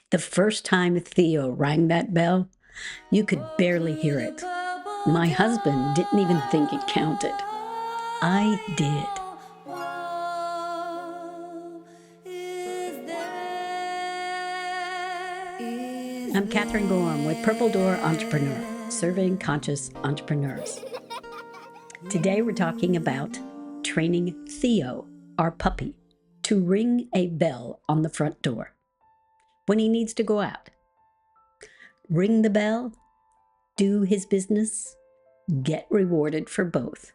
The first time Theo rang that bell, you could barely hear it. My husband didn't even think it counted. I did. I'm Kathryn Gorham with Purple Door Entrepreneur, serving conscious entrepreneurs. Today we're talking about training Theo, our puppy, to ring a bell on the front door when he needs to go out. Ring the bell, do his business, get rewarded for both.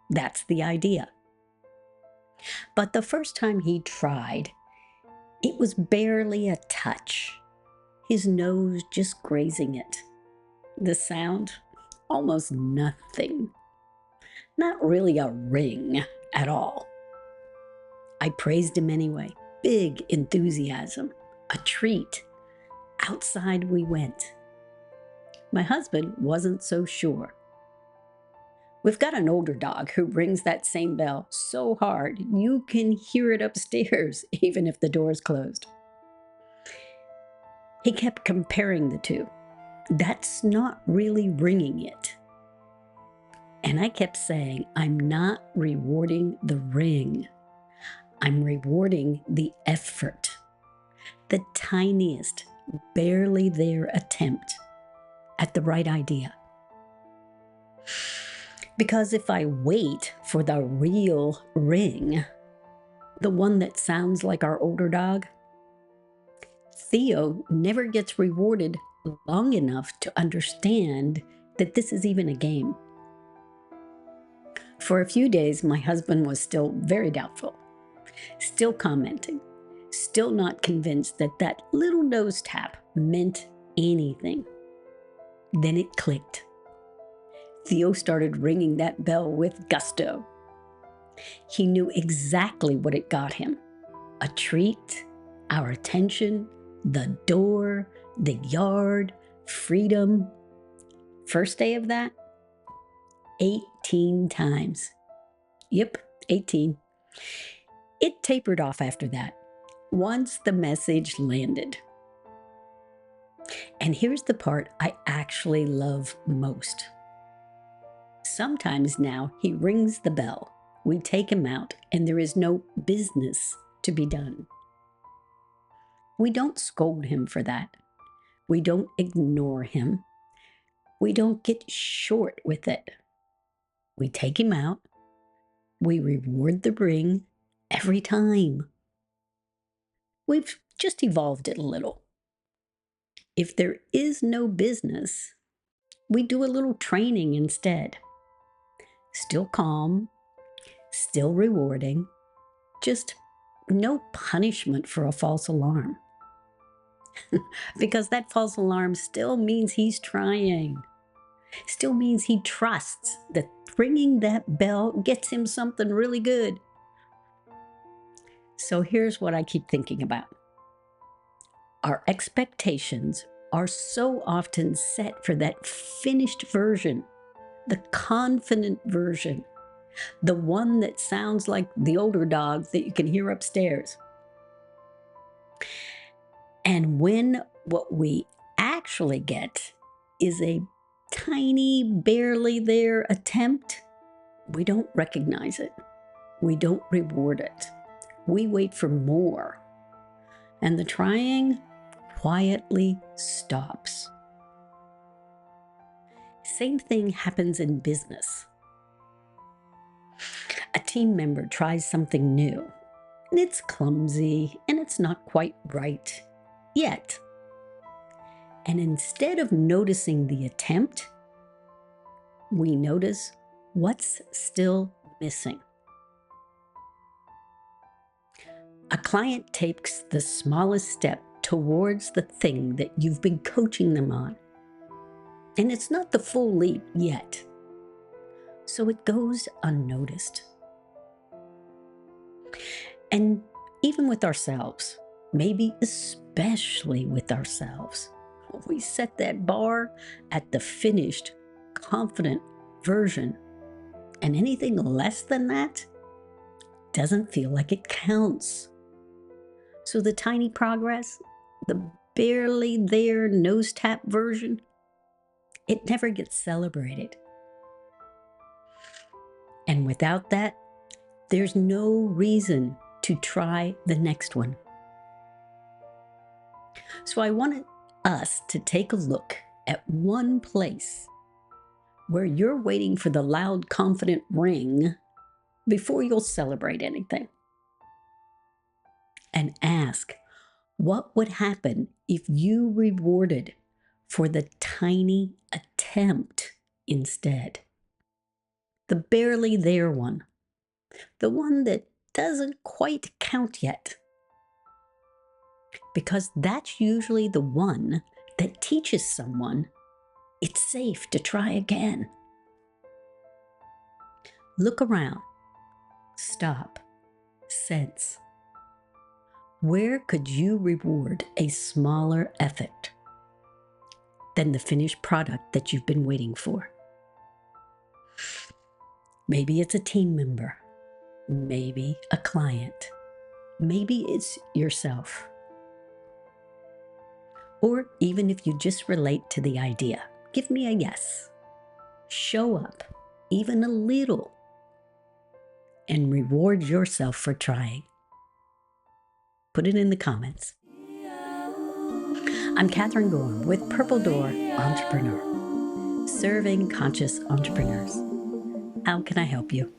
That's the idea. But the first time he tried, it was barely a touch. His nose just grazing it. The sound, almost nothing. Not really a ring at all. I praised him anyway. Big enthusiasm. A treat. Outside we went. My husband wasn't so sure. We've got an older dog who rings that same bell so hard you can hear it upstairs even if the door's closed. He kept comparing the two. That's not really ringing it. And I kept saying, I'm not rewarding the ring. I'm rewarding the effort. The tiniest, barely there attempt at the right idea. Because if I wait for the real ring, the one that sounds like our older dog, Theo never gets rewarded long enough to understand that this is even a game. For a few days, my husband was still very doubtful, still commenting, still not convinced that that little nose tap meant anything. Then it clicked. Theo started ringing that bell with gusto. He knew exactly what it got him. A treat, our attention, the door, the yard, freedom. First day of that, 18 times. Yep, 18. It tapered off after that, once the message landed. And here's the part I actually love most. Sometimes now he rings the bell, we take him out, and there is no business to be done. We don't scold him for that. We don't ignore him. We don't get short with it. We take him out. We reward the ring every time. We've just evolved it a little. If there is no business, we do a little training instead. Still calm, still rewarding, just no punishment for a false alarm. Because that false alarm still means he's trying. Still means he trusts that ringing that bell gets him something really good. So here's what I keep thinking about. Our expectations are so often set for that finished version, the confident version, the one that sounds like the older dog that you can hear upstairs. And when what we actually get is a tiny, barely there attempt, we don't recognize it. We don't reward it. We wait for more. And the trying quietly stops. Same thing happens in business. A team member tries something new, and it's clumsy and it's not quite right yet. And instead of noticing the attempt, we notice what's still missing. A client takes the smallest step towards the thing that you've been coaching them on, and it's not the full leap yet, so it goes unnoticed. And even with ourselves, maybe especially with ourselves, we set that bar at the finished, confident version, and anything less than that doesn't feel like it counts. So the tiny progress, the barely there nose tap version, it never gets celebrated. And without that, there's no reason to try the next one. So I wanted us to take a look at one place where you're waiting for the loud, confident ring before you'll celebrate anything. And ask, what would happen if you rewarded for the tiny attempt instead? The barely there one. The one that doesn't quite count yet. Because that's usually the one that teaches someone it's safe to try again. Look around. Stop. Sense. Where could you reward a smaller effort than the finished product that you've been waiting for? Maybe it's a team member. Maybe a client. Maybe it's yourself. Or even if you just relate to the idea, give me a yes. Show up, even a little, and reward yourself for trying. Put it in the comments. I'm Kathryn Gorham with Purple Door Entrepreneur, serving conscious entrepreneurs. How can I help you?